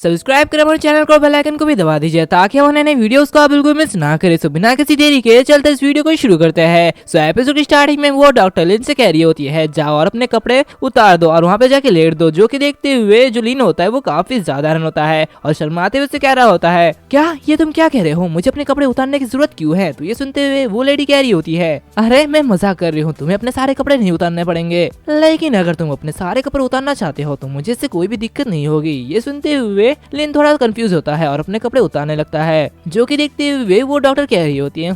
Subscribe करें हमारे channel को, बेल आइकन को भी दबा दीजिए ताकि हम नए वीडियोस को आप बिल्कुल मिस ना करें। सो बिना किसी देरी के चलते इस वीडियो को शुरू करते हैं। सो एपिसोड की स्टार्टिंग में वो डॉक्टर लिन से कह रही होती है जाओ और अपने कपड़े उतार दो और वहाँ पे जाके लेट दो, जो कि देखते हुए जो लिन होता है वो काफी ज्यादा हैरान होता है और शर्माते हुए उससे कह रहा होता है क्या ये तुम क्या कह रहे हो, मुझे अपने कपड़े उतारने की जरूरत क्यों है। तो ये सुनते हुए वो लेडी कह रही होती है अरे मैं मजाक कर रही हूँ, तुम्हें अपने सारे कपड़े नहीं उतारने पड़ेंगे, लेकिन अगर तुम अपने सारे कपड़े उतारना चाहते हो तो मुझे इससे कोई भी दिक्कत नहीं होगी। ये सुनते हुए लिन थोड़ा कंफ्यूज होता है और अपने कपड़े उतारने लगता है, जो कि देखते हुए वो डॉक्टर कह रही होती है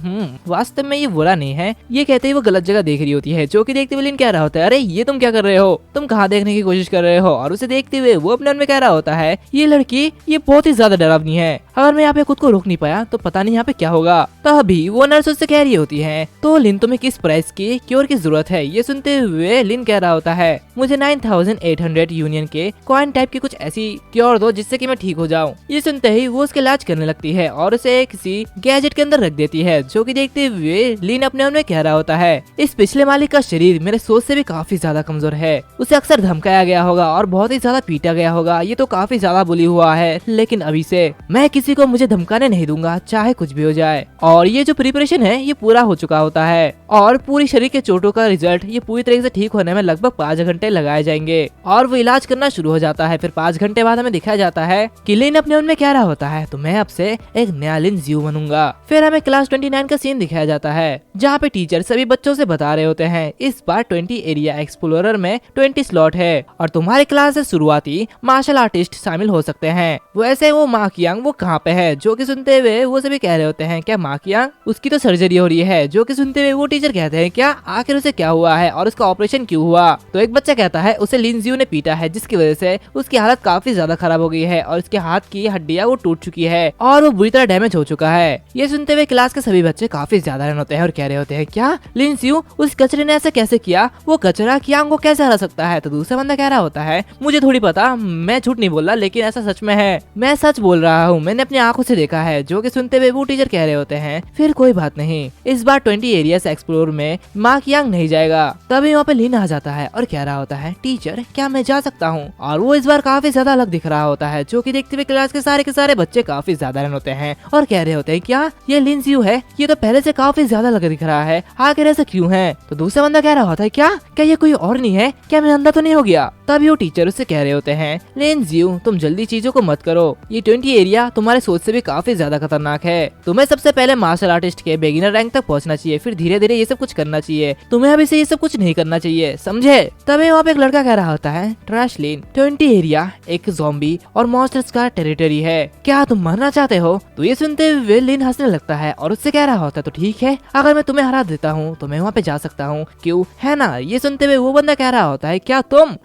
वास्तव में ये बुरा नहीं है। ये कहते ही वो गलत जगह देख रही होती है, जो कि देखते हुए लिन कह रहा होता है अरे ये तुम क्या कर रहे हो, तुम कहाँ देखने की कोशिश कर रहे हो। और उसे देखते हुए वो अपने मन में कह रहा होता है ये लड़की ये बहुत ही ज्यादा डरावनी है, अगर मैं यहाँ पे खुद को रोक नहीं पाया तो पता नहीं यहाँ पे क्या होगा। तभी वो नर्स उससे कह रही होती है तो लिन तुम्हें किस प्राइस की क्योर की जरूरत है। ये सुनते हुए लिन कह रहा होता है मुझे 9800 यूनियन के कॉइन टाइप की कुछ ऐसी क्योर दो जिससे कि मैं ठीक हो जाऊं। ये सुनते ही वो उसके इलाज करने लगती है और उसे किसी गैजेट के अंदर रख देती है, जो कि देखते हुए लिन अपने मन में कह रहा होता है इस पिछले मालिक का शरीर मेरे सोच से भी काफी ज्यादा कमजोर है, उसे अक्सर धमकाया गया होगा और बहुत ही ज्यादा पीटा गया होगा, ये तो काफी ज्यादा बुली हुआ है, लेकिन अभी से मैं किसी को मुझे धमकाने नहीं दूंगा चाहे कुछ भी हो जाए। और ये जो प्रिपरेशन है ये पूरा हो चुका होता है और पूरी शरीर के चोटों का रिजल्ट ये पूरी तरीके से ठीक होने में लगभग 5 घंटे लगाए जाएंगे और वो इलाज करना शुरू हो जाता है। फिर 5 घंटे बाद हमें दिखाया जाता है कि लिन अपने मन में कह रहा होता है तो मैं अब से एक नया लिन ज़्यू बनूंगा। फिर हमें क्लास 29 का सीन दिखाया जाता है जहाँ पे टीचर सभी बच्चों से बता रहे होते हैं इस बार 20 एरिया एक्सप्लोरर में 20 स्लॉट है और तुम्हारे क्लास से शुरुआती मार्शल आर्टिस्ट शामिल हो सकते हैं। वैसे वो मा कियांग वो कहाँ पे है, जो कि सुनते हुए वो सभी कह रहे होते हैं क्या मा कियांग, उसकी तो सर्जरी हो रही है। जो कि सुनते हुए वो टीचर कहते हैं क्या आखिर उसे क्या हुआ है और उसका ऑपरेशन क्यों हुआ। तो एक बच्चा कहता है उसे लिन ज़्यू ने पीटा है जिसकी वजह से उसकी हालत काफी ज्यादा खराब हो गई है और उसके हाथ की हड्डियां वो टूट चुकी है और वो बुरी तरह डैमेज हो चुका है। ये सुनते हुए क्लास के सभी बच्चे काफी ज्यादा हैरान होते हैं और कह रहे होते हैं क्या लिन ज़्यू उस कचरे ने ऐसे कैसे किया, वो कचरा कियांग को कैसे हरा सकता है। तो दूसरा बंदा कह रहा होता है मुझे थोड़ी पता, मैं झूठ नहीं बोल रहा लेकिन ऐसा सच में है, मैं सच बोल रहा हूँ, मैंने अपनी आंखों से देखा है। जो कि सुनते हुए वो टीचर कह रहे होते हैं फिर कोई बात नहीं, इस बार 20 एरिया एक्सप्लोर में मा कियांग नहीं जाएगा। तभी वहाँ पे लिन आ जाता है और कह रहा होता है टीचर क्या मैं जा सकता हूँ। और वो इस बार काफी ज्यादा अलग दिख रहा होता है, जो कि देखते हुए क्लास के सारे बच्चे काफी ज्यादा हैरान होते हैं और कह रहे होते हैं क्या ये लिन ज़्यू है, ये तो पहले से काफी ज्यादा अलग दिख रहा है, आखिर ऐसा क्यों है। तो दूसरा बंदा कह रहा होता है क्या ये कोई और नहीं है, क्या मैं अंधा तो नहीं हो गया। तभी वो टीचर उससे कह रहे होते हैं लिन ज़्यू तुम जल्दी चीजों को मत करो, ये 20 एरिया तुम्हारे सोच से भी काफी ज्यादा खतरनाक है, तुम्हें सबसे पहले मार्शल आर्टिस्ट के बिगिनर रैंक तक पहुंचना चाहिए, फिर धीरे धीरे ये सब कुछ करना चाहिए, तुम्हें अभी से ये सब कुछ नहीं करना चाहिए समझे। तभी वहाँ पे एक लड़का कह रहा होता है ट्रैश लिन 20 एरिया एक ज़ॉम्बी और मॉन्स्टर्स का टेरिटरी है, क्या तुम मरना चाहते हो। तो ये सुनते हुए लिन हंसने लगता है और उससे कह रहा होता है तो ठीक है अगर मैं तुम्हें हरा देता हूँ तो मैं वहाँ पे जा सकता हूँ, क्यों है ना। ये सुनते हुए वो बंदा कह रहा होता है क्या तुम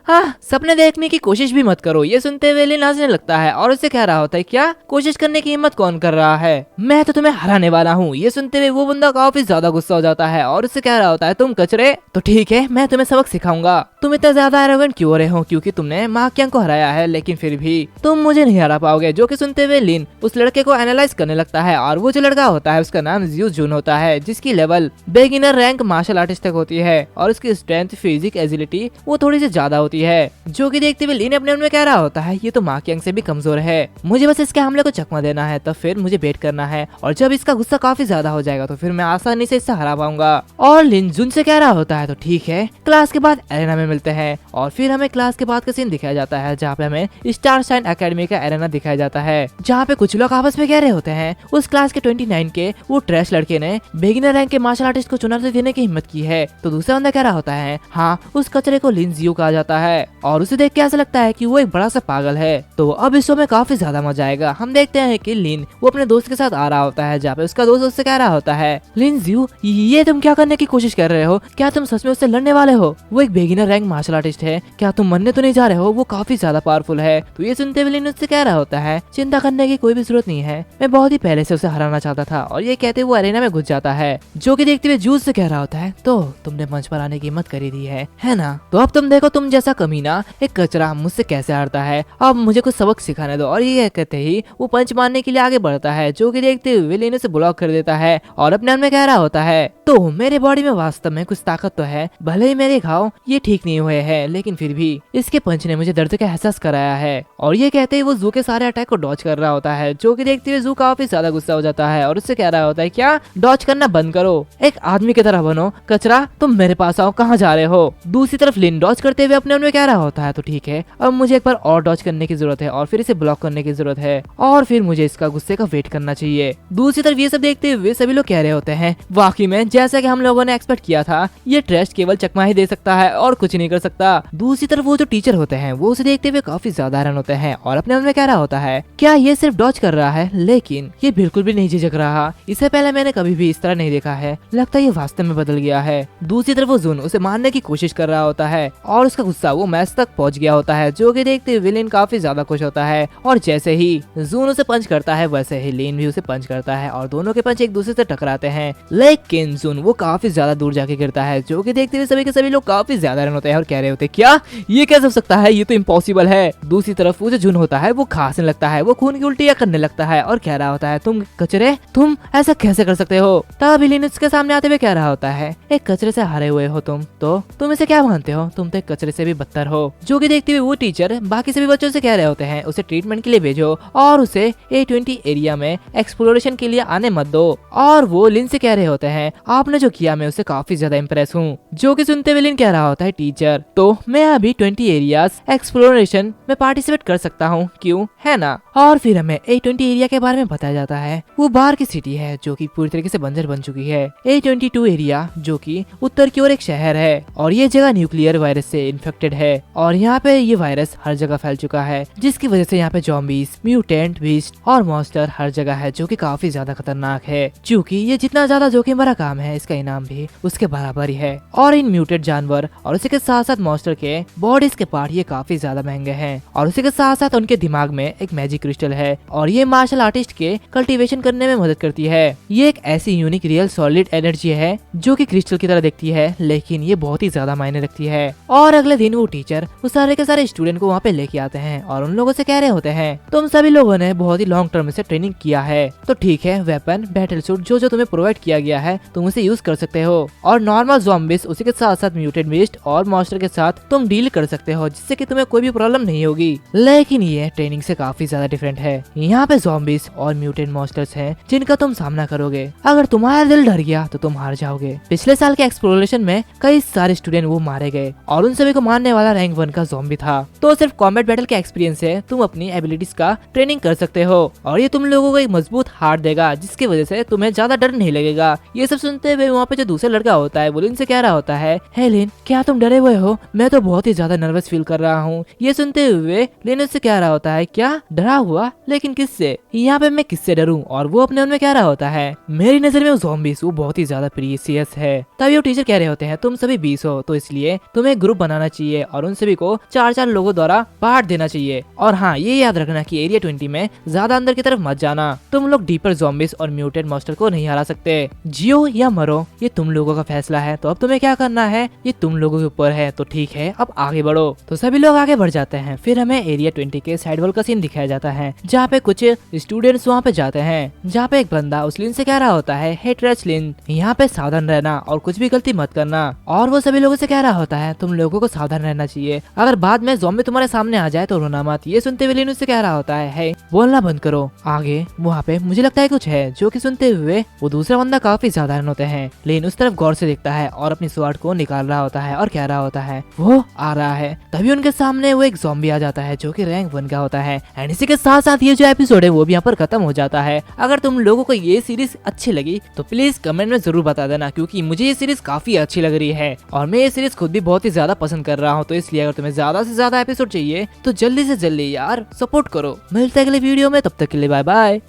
सपने देखने की कोशिश भी मत करो। ये सुनते हुए लिन हंसने लगता है और उससे कह रहा होता है क्या कोशिश करने की हिम्मत कौन कर रहा है, मैं तो तुम्हें हराने वाला हूँ। ये सुनते हुए वो बंदा काफी ज्यादा गुस्सा हो जाता है और उससे कह रहा होता है तुम कचरे, तो ठीक है मैं तुम्हें सबक सिखाऊंगा, तुम इतना ज्यादा एरोगेंट क्यों हो रहे हो क्योंकि तुमने मा कियांग को हराया है, लेकिन फिर भी तुम मुझे नहीं हरा पाओगे। जो कि सुनते हुए लिन उस लड़के को एनालाइज करने लगता है और वो जो लड़का होता है उसका नाम ज़्यू जुन होता है, जिसकी level beginner rank martial artist तक होती है और उसकी स्ट्रेंथ फिजिक एजिलिटी वो थोड़ी सी ज्यादा होती है। जो कि देखते हुए लिन अपने मन में कह रहा होता है ये तो मा कियांग से भी कमजोर है, मुझे बस इसके हमले को चकमा देना है, तो फिर मुझे वेट करना है और जब इसका गुस्सा काफी ज्यादा हो जाएगा तो फिर मैं आसानी से इससे हरा पाऊंगा। और लिन जुन से कह रहा होता है तो ठीक है क्लास के बाद एरेना में मिलते हैं। और फिर हमें क्लास के बाद का सीन दिखाया जाता है जहाँ पे हमें स्टार शाइन एकेडमी का एरेना दिखाया जाता है, जहाँ पे कुछ लोग आपस में कह रहे होते हैं उस क्लास के 29 के वो ट्रैश लड़के ने बिगिनर रैंक के मार्शल आर्टिस्ट को चुनौती देने की हिम्मत की है। तो दूसरा बंदा कह रहा होता है हाँ उस कचरे को लिन ज़्यू कहा जाता है और उसे देख के ऐसा लगता है कि वो एक बड़ा सा पागल है। तो अब इस शो में काफी ज्यादा मजा आएगा। हम देखते हैं कि लिन वो अपने दोस्त के साथ आ रहा होता है, जहाँ पे उसका दोस्त उससे कह रहा होता है लिन ज़्यू ये तुम क्या करने की कोशिश कर रहे हो, क्या तुम सच में उससे लड़ने वाले हो, वो एक बिगिनर रैंक मार्शल आर्टिस्ट है, क्या तुम मरने तो नहीं जा रहे हो, वो काफी ज्यादा पावरफुल है। तो ये सुनते हुए लिन उससे कह रहा होता है चिंता करने की कोई भी जरूरत नहीं है, मैं बहुत ही पहले से उसे हराना चाहता था। और ये कहते वो अरेना में घुस जाता है। जो कि देखते हुए जूस से कह रहा होता है तो तुमने मंच पर आने की हिम्मत करी दी है ना, तो अब तुम देखो तुम जैसा कमीना ना एक कचरा मुझसे कैसे हारता है, अब मुझे कुछ सबक सिखाने दो। और ये कहते ही वो पंच मारने के लिए आगे बढ़ता है, जो कि देखते हुए लीन उसे ब्लॉक कर देता है और अपने मन में कह रहा होता है तो मेरे बॉडी में वास्तव में कुछ ताकत तो है, भले ही मेरे घाव ये ठीक नहीं हुए हैं, लेकिन फिर भी इसके पंच ने मुझे दर्द का एहसास कराया है। और ये कहते ही वो जू के सारे अटैक को डॉज कर रहा होता है, जो कि देखते हुए जू काफी ज्यादा गुस्सा हो जाता है और उससे कह रहा होता है क्या डॉज करना बंद करो, एक आदमी की तरह बनो, कचरा तुम मेरे पास आओ, कहाँ जा रहे हो। दूसरी तरफ लिन डॉज करते हुए अपने मन में कह रहा होता है तो ठीक है, अब मुझे एक बार और डॉज करने की जरूरत है और फिर इसे ब्लॉक करने की जरूरत है और फिर मुझे इसका गुस्से का वेट करना चाहिए। दूसरी तरफ ये सब देखते हुए सभी लोग कह रहे होते हैं वाकई में जैसा कि हम लोगों ने एक्सपेक्ट किया था, ये ट्रस्ट केवल चकमा ही दे सकता है और कुछ नहीं कर सकता। दूसरी तरफ वो जो टीचर होते हैं वो उसे देखते हुए काफी ज्यादा हैरान होते हैं और अपने मन में कह रहा होता है क्या ये सिर्फ डॉज कर रहा है, लेकिन ये बिल्कुल भी नहीं झिझक रहा, इससे पहले मैंने कभी भी इस तरह नहीं देखा है, लगता है ये वास्तव में बदल गया है। दूसरी तरफ वो जून उसे मारने की कोशिश कर रहा होता है और उसका गुस्सा वो मैच तक पहुंच गया होता है, जो कि देखते हुए लिन काफी ज्यादा खुश होता है और जैसे ही जून उसे पंच करता है वैसे ही लिन भी उसे पंच करता है और दोनों के पंच एक दूसरे से टकराते हैं, लेकिन जून वो काफी ज्यादा दूर जाके गिरता है, जो कि देखते हुए सभी के सभी लोग काफी ज्यादा हैरान होते हैं और कह रहे होते हैं क्या ये कैसे हो सकता है, ये तो इम्पॉसिबल है। दूसरी तरफ वो जो जून होता है वो खांसने लगता है, वो खून की उल्टियां करने लगता है और कह रहा होता है तुम कचरे, तुम ऐसा कैसे कर सकते हो। तब लिन उसके सामने आते हुए कह रहा होता है एक कचरे से हारे हुए हो तुम इसे क्या मानते हो, तुम तो एक कचरे से भी बदतर हो। जो कि देखते हुए वो टीचर बाकी सभी बच्चों से कह रहे होते हैं उसे ट्रीटमेंट के लिए भेजो और उसे A20 एरिया में एक्सप्लोरेशन के लिए आने मत दो। और वो लिन से कह रहे होते हैं आपने जो किया मैं उससे काफी ज्यादा इम्प्रेस हूँ। जो कि सुनते हुए लिन कह रहा होता है टीचर तो मैं अभी 20 एरियाज एक्सप्लोरेशन में पार्टिसिपेट कर सकता हूँ, क्यों है ना। और फिर हमें A20 एरिया के बारे में बताया जाता है, वो बाहर की सिटी है जो कि पूरी तरीके से बंजर बन चुकी है। A22 एरिया जो कि उत्तर की ओर एक शहर है और ये जगह न्यूक्लियर वायरस से इन्फेक्टेड है और यहाँ पे ये वायरस हर जगह फैल चुका है, जिसकी वजह से यहाँ पे जॉम्बीज, म्यूटेंट, बीस्ट और मॉन्स्टर हर जगह है, जो कि काफी ज्यादा खतरनाक है। क्योंकि ये जितना ज्यादा जोखिम भरा काम है इसका इनाम भी उसके बराबर ही है। और इन म्यूटेड जानवर और उसी के साथ साथ मॉन्स्टर के बॉडीज के पार्ट ये काफी ज्यादा महंगे हैं और उसी के साथ साथ उनके दिमाग में एक मैजिक क्रिस्टल है और ये मार्शल आर्टिस्ट के कल्टीवेशन करने में मदद करती है। ये एक ऐसी यूनिक रियल सॉलिड एनर्जी है जो कि क्रिस्टल की तरह दिखती है, लेकिन ये बहुत ही ज्यादा मायने रखती है। और अगले दिन वो टीचर उस सारे के सारे स्टूडेंट को वहाँ पे लेके आते हैं और उन लोगों से कह रहे होते हैं तुम सभी लोगों ने बहुत ही लॉन्ग टर्म से ट्रेनिंग किया है, तो ठीक है वेपन, बैटल सूट जो जो तुम्हें प्रोवाइड किया गया है तुम उसे यूज कर सकते हो और नॉर्मल ज़ॉम्बीज उसी के साथ साथ म्यूटेड बीस्ट और मॉन्स्टर के साथ तुम डील कर सकते हो, जिससे कि तुम्हें कोई भी प्रॉब्लम नहीं होगी। लेकिन ये ट्रेनिंग से काफी ज्यादा डिफरेंट है। यहाँ पे ज़ॉम्बीज और म्यूटेड मॉन्स्टर्स हैं जिनका तुम सामना करोगे, अगर तुम्हारा दिल डर गया तो तुम हार जाओगे। पिछले साल के एक्सप्लोरेशन में कई सारे स्टूडेंट वो मारे गए और उन सभी को मारने वाला रैंक 1 का ज़ॉम्बी था। तो सिर्फ कॉम्बैट बैटल के एक्सपीरियंस से तुम अपनी एबिलिटीज का ट्रेनिंग कर सकते हो और ये तुम लोगों को एक मजबूत हार्ट देगा, जिसकी वजह से तुम्हें ज्यादा डर नहीं लगेगा। ये सब सुनते हुए वहाँ पे जो दूसरा लड़का होता है वो लिन से कह रहा होता है हे लिन, क्या तुम डरे हुए हो, मैं तो बहुत ही ज्यादा नर्वस फील कर रहा हूँ। ये सुनते हुए लिन उससे कह रहा होता है क्या डरा हुआ, लेकिन किससे, यहाँ पे मैं किससे डरूं। और वो अपने मन में कह रहा होता है मेरी नजर में वो ज़ॉम्बीज वो बहुत ही ज्यादा प्रीसियस है। तभी वो टीचर कह रहे होते हैं तुम सभी 20 हो तो इसलिए तुम्हें ग्रुप बनाना चाहिए और उन सभी को 4-4 लोगों द्वारा बांट देना चाहिए। और हाँ ये याद रखना कि एरिया 20 में ज्यादा अंदर की तरफ मत जाना, तुम लोग डीपर ज़ॉम्बीज और म्यूटेड मॉन्स्टर को नहीं हरा सकते। जियो या मरो ये तुम लोगों का फैसला है, तो अब तुम्हें क्या करना है ये तुम लोगों के ऊपर है। तो ठीक है अब आगे बढ़ो। तो सभी लोग आगे बढ़ जाते हैं। फिर हमें एरिया 20 के साइड वॉल का सीन दिखाया जाता है जहाँ पे कुछ स्टूडेंट्स वहाँ पे जाते हैं, जहाँ पे एक बंदा उस लिन से कह रहा होता है हे ट्रच लिन, यहाँ पे सावधान रहना और कुछ भी गलती मत करना। और वो सभी लोगों से कह रहा होता है तुम लोगों को सावधान रहना चाहिए, अगर बाद में ज़ॉम्बी तुम्हारे सामने आ जाए तो रोना मत। ये सुनते हुए लिन उससे कह रहा होता है हे बोलना बंद करो, आगे वहाँ पे मुझे लगता है कुछ है। जो कि सुनते हुए वो दूसरा बंदा काफी साधारण होते हैं। लिन उस तरफ गौर से देखता है और अपनी स्वॉर्ड को निकाल रहा होता है और कह रहा होता है वो आ रहा है। तभी उनके सामने वो एक ज़ॉम्बी आ जाता है जो कि रैंक 1 का होता है। एंड इसी के साथ साथ ये जो एपिसोड है वो भी यहाँ पर खत्म हो जाता है। अगर तुम लोगों को ये सीरीज अच्छी लगी तो प्लीज कमेंट में जरूर बता देना, क्योंकि मुझे ये सीरीज काफी अच्छी लग रही है और मैं ये सीरीज खुद भी बहुत ही ज्यादा पसंद कर रहा हूँ। तो इसलिए अगर तुम्हें ज्यादा से ज्यादा एपिसोड चाहिए तो जल्दी से जल्दी यार सपोर्ट करो। मिलते हैं अगले वीडियो में, तब तक के लिए बाय बाय।